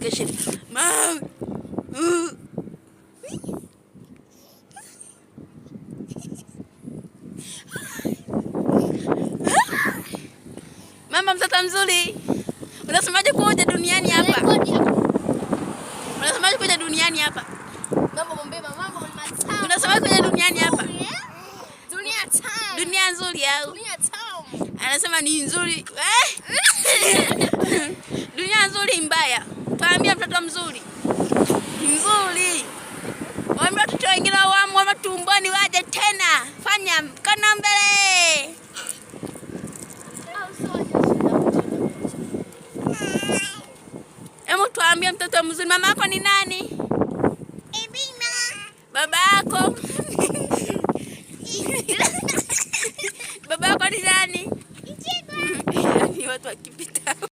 vichekesho. Mama mtoto mzuri. Unasemaje kuja duniani hapa? Unasemaje kuja duniani hapa? Mambo mbeba, mambo matamu. Unasemaje kuja duniani hapa? Dunia tamu. Dunia nzuri au? Dunia tamu. Anasema ni nzuri. Dunia nzuri mbaya. Tuambie mtoto mzuri. Nzuri. Waambie watoto wengine wamo tumboni waje tena. Fanya kana mbele. Tuambie mtoto mzuri, mama yako ni nani? Ebina. Baba yako?